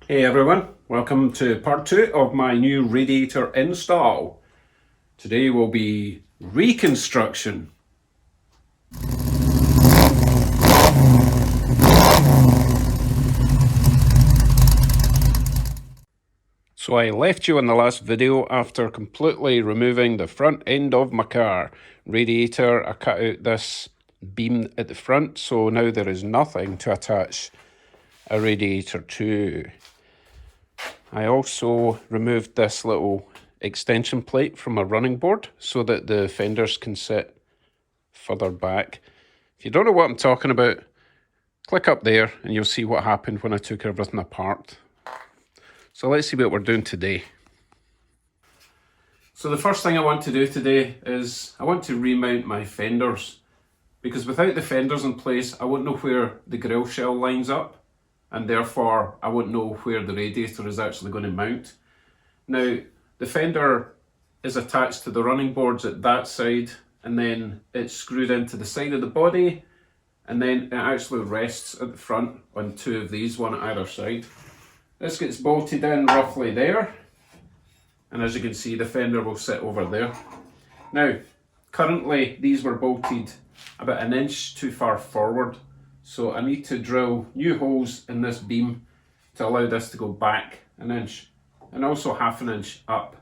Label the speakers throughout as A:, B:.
A: Hey everyone, welcome to part 2 of my new radiator install. Today will be reconstruction. So I left you in the last video after completely removing the front end of my car. Radiator, I cut out this beam at the front, so now there is nothing to attach a radiator to. I also removed this little extension plate from a running board so that the fenders can sit further back. If you don't know what I'm talking about, click up there and you'll see what happened when I took everything apart. So let's see what we're doing today. So the first thing I want to do today is I want to remount my fenders, because without the fenders in place I won't know where the grill shell lines up, and therefore I won't know where the radiator is actually going to mount. Now the fender is attached to the running boards at that side, and then it's screwed into the side of the body, and then it actually rests at the front on two of these, one at either side. This gets bolted in roughly there, and as you can see the fender will sit over there. Now currently these were bolted about an inch too far forward, so I need to drill new holes in this beam to allow this to go back an inch and also half an inch up.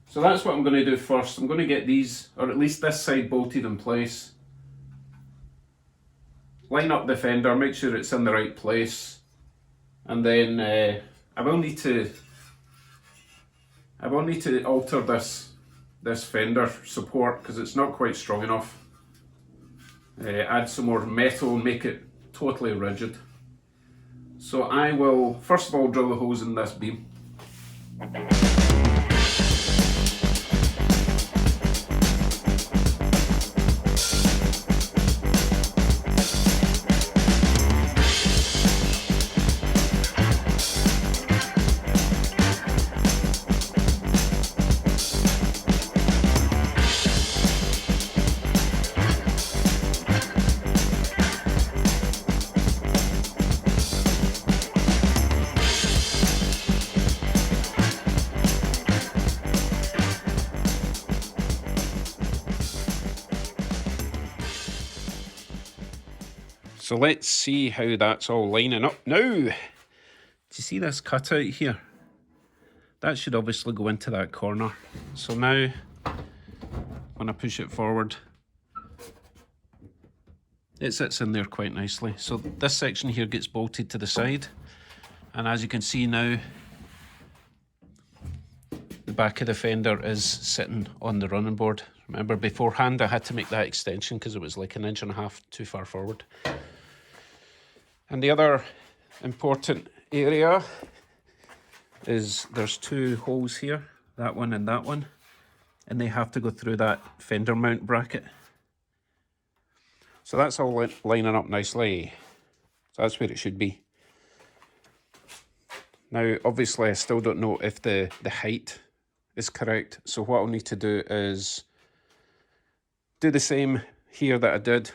A: So that's what I'm going to do first. I'm going to get these, or at least this side, bolted in place. Line up the fender, make sure it's in the right place, and then I will need to alter this fender support because it's not quite strong enough. Add some more metal and make it totally rigid. So I will first of all drill the holes in this beam. So let's see how that's all lining up now. Do you see this cutout here? That should obviously go into that corner. So now, when I push it forward, it sits in there quite nicely. So this section here gets bolted to the side, and as you can see now, the back of the fender is sitting on the running board. Remember beforehand I had to make that extension because it was like an inch and a half too far forward. And the other important area is there's two holes here, that one, and they have to go through that fender mount bracket. So that's all lining up nicely. So that's where it should be. Now obviously I still don't know if the height is correct, so what I'll need to do is do the same here that I did,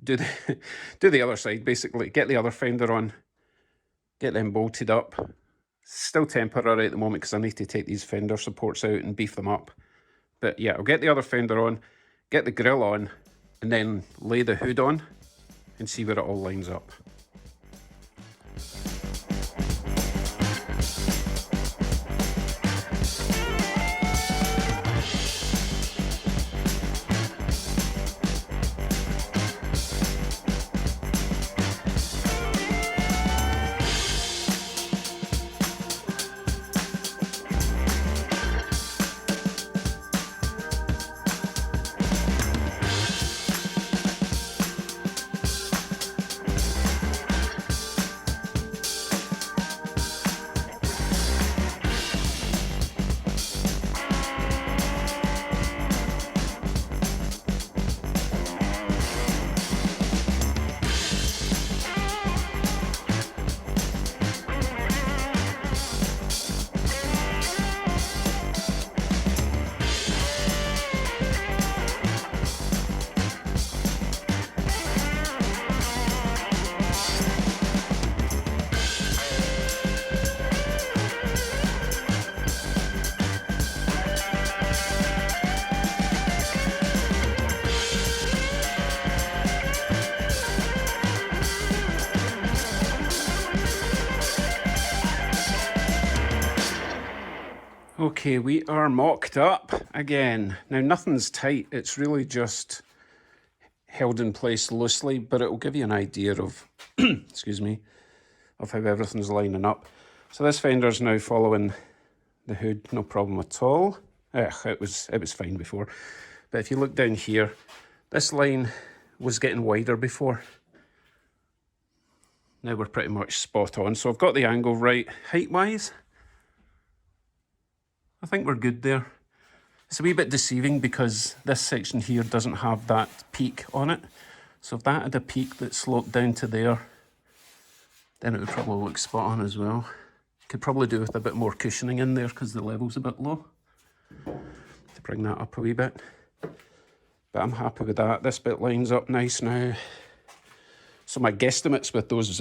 A: do the other side basically, get the other fender on, get them bolted up. Still temporary at the moment because I need to take these fender supports out and beef them up. But yeah, I'll get the other fender on, get the grille on, and then lay the hood on and see where it all lines up. Okay, we are mocked up again. Now nothing's tight, it's really just held in place loosely, but it will give you an idea of, excuse me, of how everything's lining up. So this fender's now following the hood, no problem at all. It was fine before. But if you look down here, this line was getting wider before. Now we're pretty much spot on. So I've got the angle right height-wise. I think we're good there. It's a wee bit deceiving because this section here doesn't have that peak on it. So if that had a peak that sloped down to there, then it would probably look spot on as well. Could probably do with a bit more cushioning in there because the level's a bit low. To bring that up a wee bit. But I'm happy with that. This bit lines up nice now. So my guesstimates with those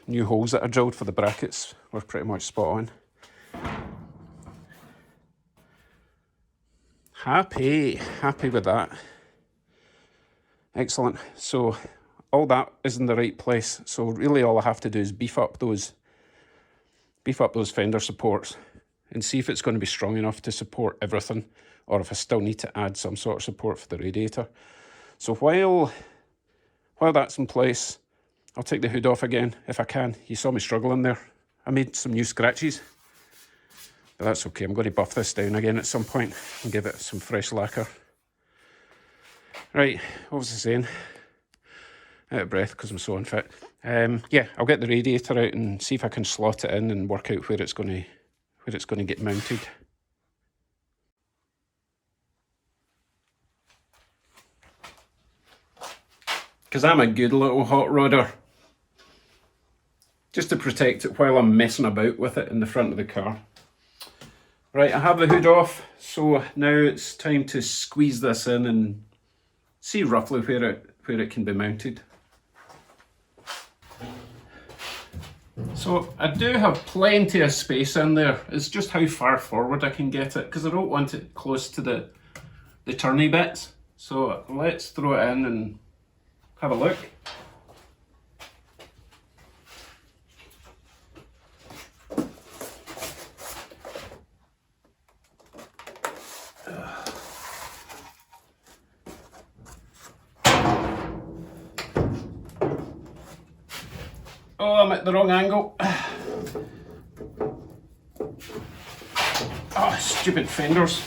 A: new holes that I drilled for the brackets were pretty much spot on. Happy with that. Excellent. So all that is in the right place. So really all I have to do is beef up those fender supports and see if it's going to be strong enough to support everything, or if I still need to add some sort of support for the radiator. So while that's in place, I'll take the hood off again if I can. You saw me struggling there. I made some new scratches. But that's okay, I'm going to buff this down again at some point and give it some fresh lacquer. Right, what was I saying? Out of breath because I'm so unfit. Yeah, I'll get the radiator out and see if I can slot it in and work out where it's going to get mounted. Because I'm a good little hot rodder. Just to protect it while I'm messing about with it in the front of the car. Right, I have the hood off, so now it's time to squeeze this in and see roughly where it can be mounted. So I do have plenty of space in there. It's just how far forward I can get it, because I don't want it close to the turny bits. So let's throw it in and have a look. Oh, I'm at the wrong angle. Oh, stupid fenders.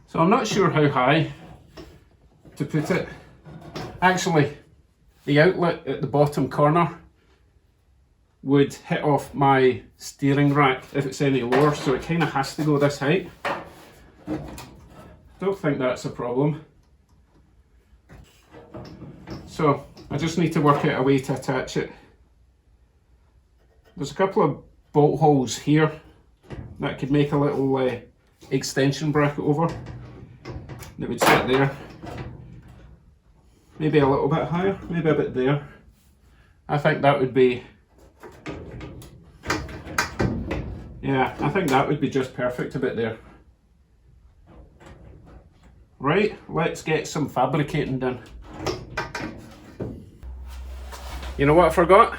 A: So I'm not sure how high to put it. Actually, the outlet at the bottom corner would hit off my steering rack if it's any lower, so it kind of has to go this height. Don't think that's a problem. So I just need to work out a way to attach it. There's a couple of bolt holes here that could make a little extension bracket over. That would sit there. Maybe a little bit higher, maybe a bit there. I think that would be, yeah, I think that would be just perfect a bit there. Right, let's get some fabricating done. You know what I forgot?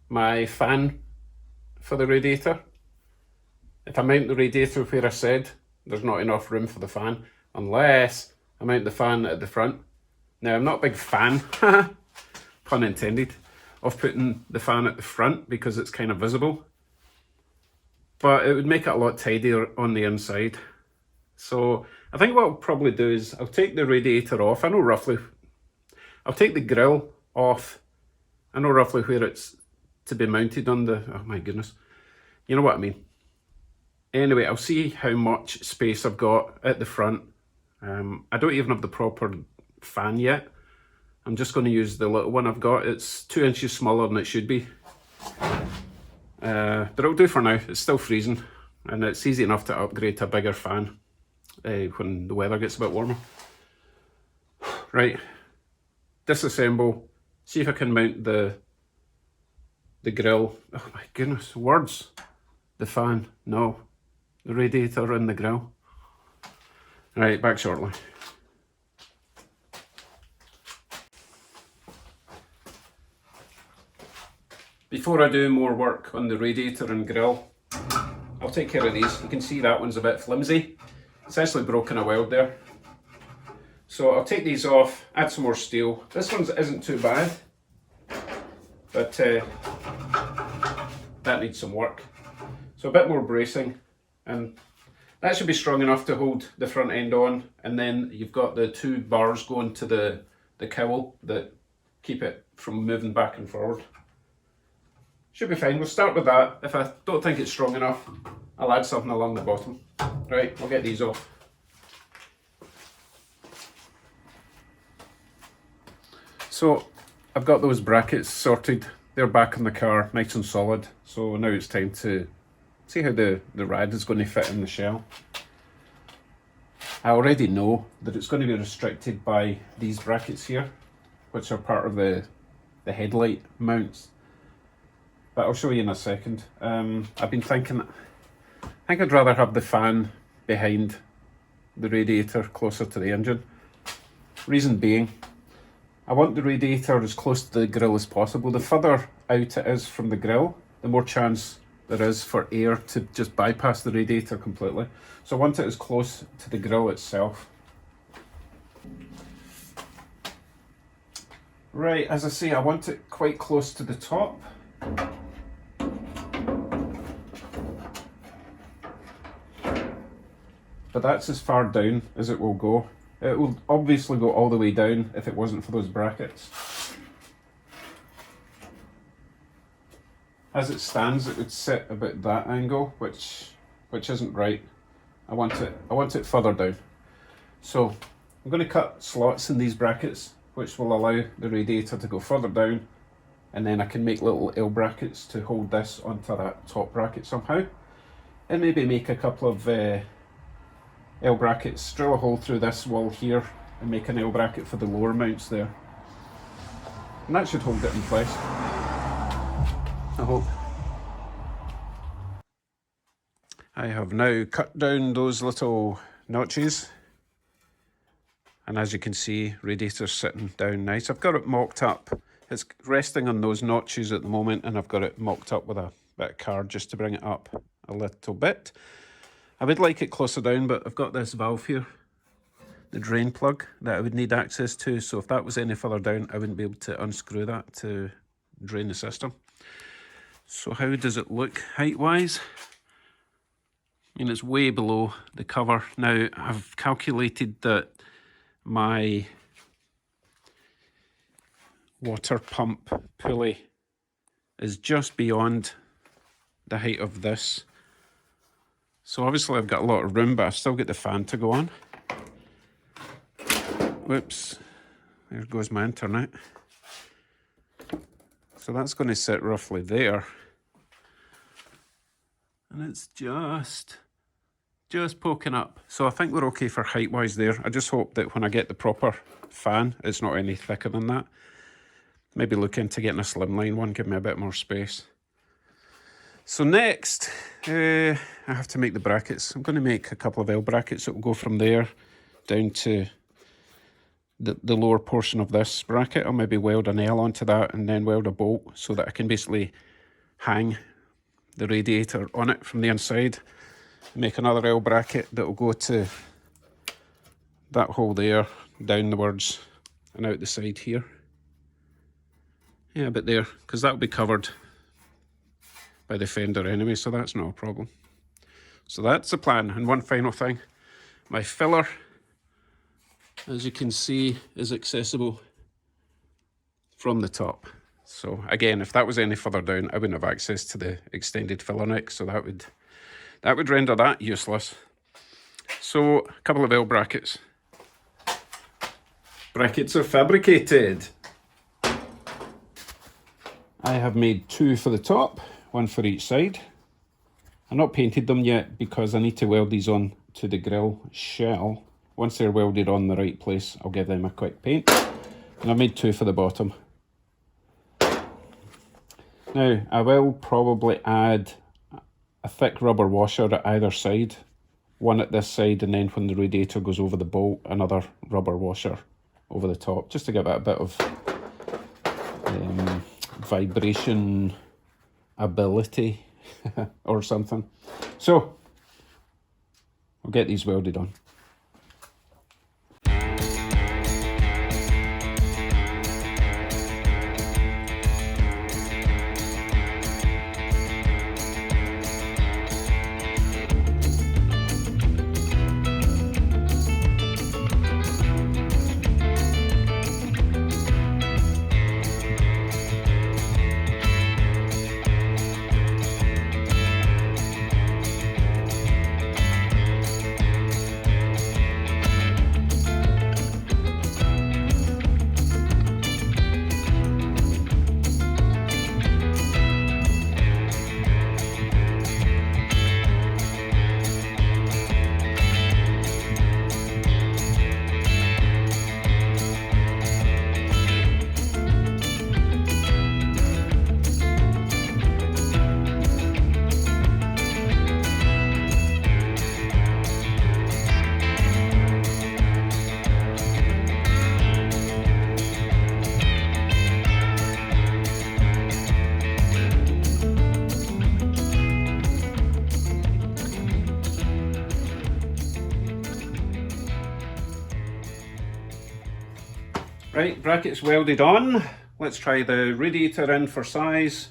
A: My fan for the radiator. If I mount the radiator where I said, there's not enough room for the fan, unless I mount the fan at the front. Now, I'm not a big fan, pun intended, of putting the fan at the front because it's kind of visible. But it would make it a lot tidier on the inside. So I think what I'll probably do is I'll take the radiator off. I know roughly, I'll take the grill off. I know roughly where it's to be mounted on the, oh my goodness. You know what I mean. Anyway, I'll see how much space I've got at the front. I don't even have the proper fan yet. I'm just going to use the little one I've got. It's 2 inches smaller than it should be. But it'll do for now. It's still freezing and it's easy enough to upgrade to a bigger fan. when the weather gets a bit warmer. Right, disassemble, see if I can mount the grill. Oh my goodness, words. The fan, no. The radiator and the grill. Right, back shortly. Before I do more work on the radiator and grill, I'll take care of these. You can see that one's a bit flimsy. It's actually broken a weld there. So I'll take these off, add some more steel. This one isn't too bad, but that needs some work. So a bit more bracing, and that should be strong enough to hold the front end on, and then you've got the 2 bars going to the cowl that keep it from moving back and forward. Should be fine. We'll start with that. If I don't think it's strong enough, I'll add something along the bottom. Right, we'll get these off. So I've got those brackets sorted. They're back in the car, nice and solid. So now it's time to see how the rad is going to fit in the shell. I already know that it's going to be restricted by these brackets here, which are part of the headlight mounts. But I'll show you in a second. I've been thinking, I think I'd rather have the fan behind the radiator closer to the engine. Reason being, I want the radiator as close to the grill as possible. The further out it is from the grill, the more chance there is for air to just bypass the radiator completely. So I want it as close to the grill itself. Right, as I say, I want it quite close to the top. But that's as far down as it will go. It will obviously go all the way down if it wasn't for those brackets. As it stands, it would sit about that angle, which isn't right. I want it further down. So I'm going to cut slots in these brackets, which will allow the radiator to go further down, and then I can make little L brackets to hold this onto that top bracket somehow, and maybe make a couple of L brackets, drill a hole through this wall here and make an L bracket for the lower mounts there. And that should hold it in place, I hope. I have now cut down those little notches, and as you can see, radiator's sitting down nice. I've got it mocked up. It's resting on those notches at the moment, and I've got it mocked up with a bit of card just to bring it up a little bit. I would like it closer down, but I've got this valve here, the drain plug, that I would need access to. So if that was any further down, I wouldn't be able to unscrew that to drain the system. So how does it look height-wise? I mean, it's way below the cover. Now, I've calculated that my water pump pulley is just beyond the height of this. So obviously I've got a lot of room, but I've still got the fan to go on. Whoops, there goes my internet. So that's going to sit roughly there. And it's just poking up. So I think we're okay for height-wise there. I just hope that when I get the proper fan, it's not any thicker than that. Maybe look into getting a slimline one, give me a bit more space. So next, I have to make the brackets. I'm going to make a couple of L brackets that will go from there down to the lower portion of this bracket. I'll maybe weld an L onto that and then weld a bolt so that I can basically hang the radiator on it from the inside. Make another L bracket that will go to that hole there, downwards and out the side here. Yeah, but there, because that will be covered by the fender anyway, so that's not a problem. So that's the plan. And one final thing, my filler, as you can see, is accessible from the top. So again, if that was any further down, I wouldn't have access to the extended filler neck, so that would render that useless. So a couple of L brackets. Brackets are fabricated. I have made 2 for the top, 1 for each side. I've not painted them yet because I need to weld these on to the grill shell. Once they're welded on the right place, I'll give them a quick paint. And I made 2 for the bottom. Now, I will probably add a thick rubber washer at either side. One at this side, and then when the radiator goes over the bolt, another rubber washer over the top, just to give it a bit of vibration ability or something. So, I'll get these welded on. Right, brackets welded on. Let's try the radiator in for size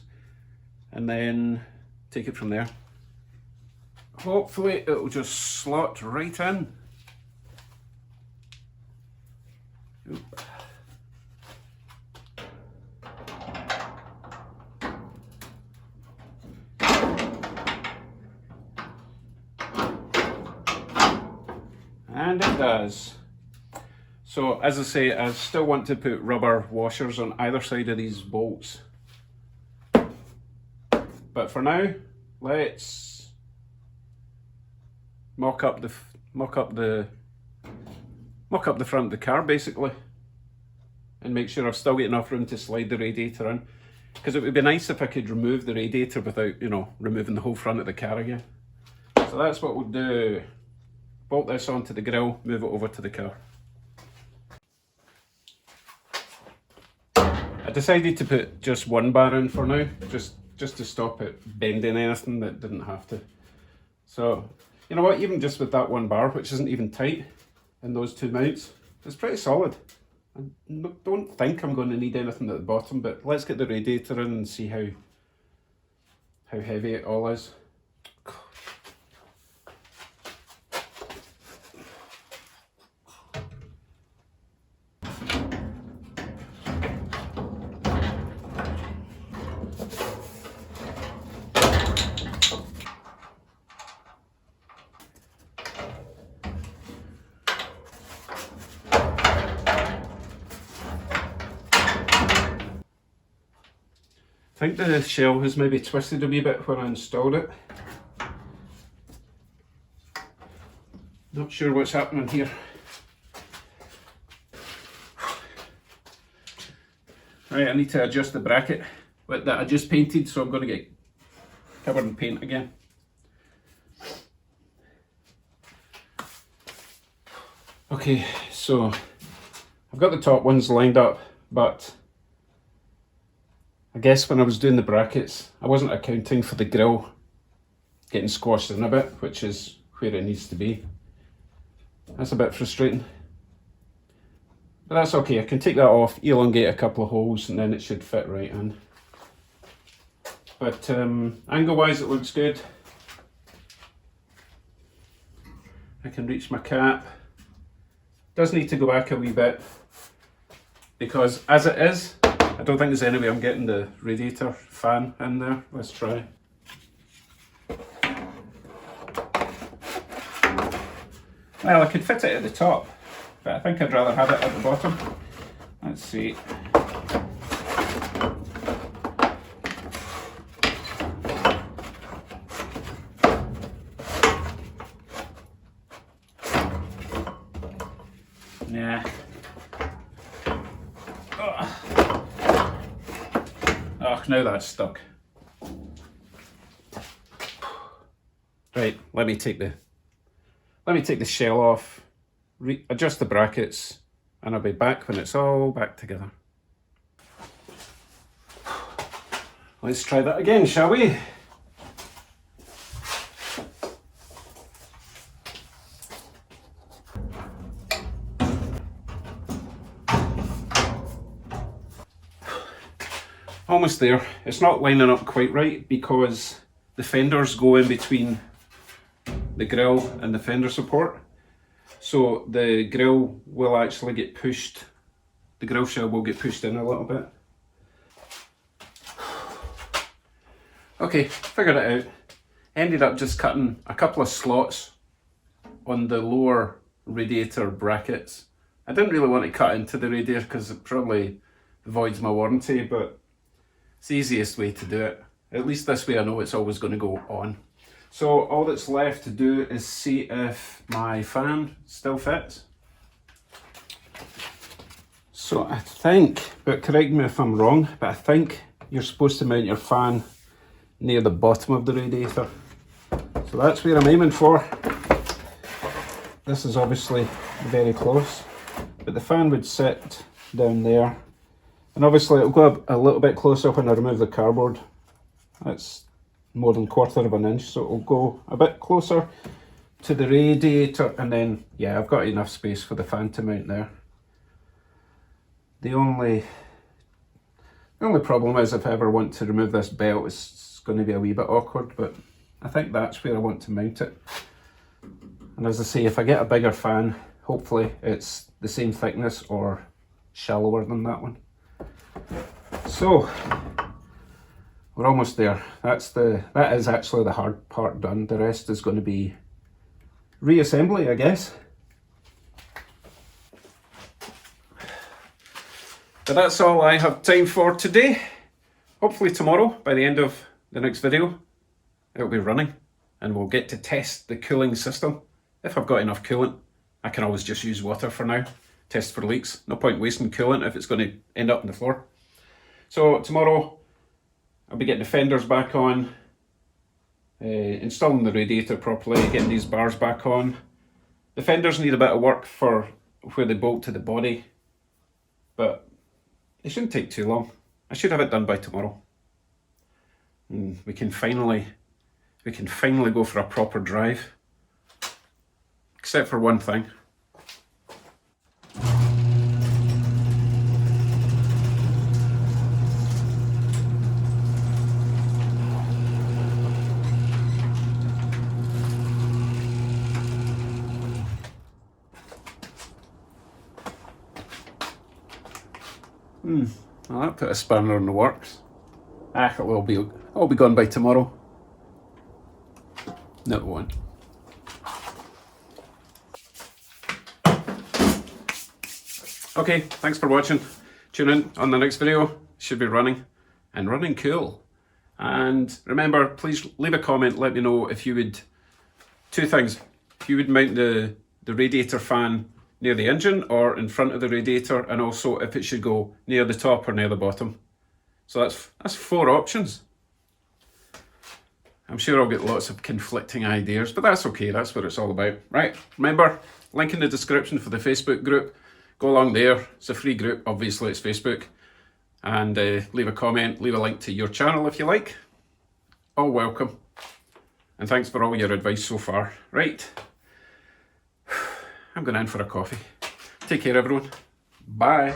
A: and then take it from there. Hopefully it'll just slot right in. Oop. And it does. So as I say, I still want to put rubber washers on either side of these bolts. But for now, let's mock up the front of the car basically, and make sure I've still got enough room to slide the radiator in. Because it would be nice if I could remove the radiator without, you know, removing the whole front of the car again. So that's what we'll do. Bolt this onto the grill, move it over to the car. I decided to put just one bar in for now, just to stop it bending anything that didn't have to. So, you know what, even just with that one bar, which isn't even tight, and those 2 mounts, it's pretty solid. I don't think I'm going to need anything at the bottom, but let's get the radiator in and see how heavy it all is. I think the shell has maybe twisted a wee bit when I installed it. Not sure what's happening here. Right, I need to adjust the bracket that I just painted, so I'm going to get covered in paint again. Okay, so I've got the top ones lined up, but I guess when I was doing the brackets, I wasn't accounting for the grill getting squashed in a bit, which is where it needs to be. That's a bit frustrating. But that's okay, I can take that off, elongate a couple of holes, and then it should fit right in. But angle-wise it looks good. I can reach my cap. Does need to go back a wee bit, because as it is, I don't think there's any way I'm getting the radiator fan in there. Let's try. Well, I could fit it at the top, but I think I'd rather have it at the bottom. Let's see. Nah. Oh, now that's stuck. Right, let me take the shell off, adjust the brackets, and I'll be back when it's all back together. Let's try that again, shall we? Almost there. It's not lining up quite right because the fenders go in between the grille and the fender support. So the grille will actually get pushed, the grille shell will get pushed in a little bit. Okay, figured it out. Ended up just cutting a couple of slots on the lower radiator brackets. I didn't really want to cut into the radiator because it probably voids my warranty, but it's the easiest way to do it. At least this way I know it's always going to go on. So all that's left to do is see if my fan still fits. So I think, but correct me if I'm wrong, but I think you're supposed to mount your fan near the bottom of the radiator. So that's where I'm aiming for. This is obviously very close, but the fan would sit down there. And obviously it'll go a little bit closer when I remove the cardboard. That's more than 1/4 of an inch, so it'll go a bit closer to the radiator, and then yeah, I've got enough space for the fan to mount there. The only problem is if I ever want to remove this belt, it's going to be a wee bit awkward, but I think that's where I want to mount it. And as I say, if I get a bigger fan, hopefully it's the same thickness or shallower than that one. So we're almost there. That is actually the hard part done. The rest is going to be reassembly, I guess. But that's all I have time for today. Hopefully tomorrow, by the end of the next video, it'll be running and we'll get to test the cooling system. If I've got enough coolant, I can always just use water for now. Test for leaks. No point wasting coolant if it's going to end up on the floor. So tomorrow I'll be getting the fenders back on, installing the radiator properly, getting these bars back on. The fenders need a bit of work for where they bolt to the body, but it shouldn't take too long. I should have it done by tomorrow. And we can finally go for a proper drive. Except for one thing. Well, that put a spanner in the works. It will be gone by tomorrow. No, it won't. Okay, thanks for watching. Tune in on the next video. Should be running, and running cool. And remember, please leave a comment. Let me know if you would, two things. If you would mount the radiator fan near the engine or in front of the radiator, and also if it should go near the top or near the bottom. So that's 4 options. I'm sure I'll get lots of conflicting ideas, but that's okay. That's what it's all about. Right, remember, link in the description for the Facebook group. Go along there. It's a free group. Obviously, it's Facebook. And leave a comment, leave a link to your channel if you like. All welcome. And thanks for all your advice so far. Right. I'm going in for a coffee. Take care, everyone. Bye.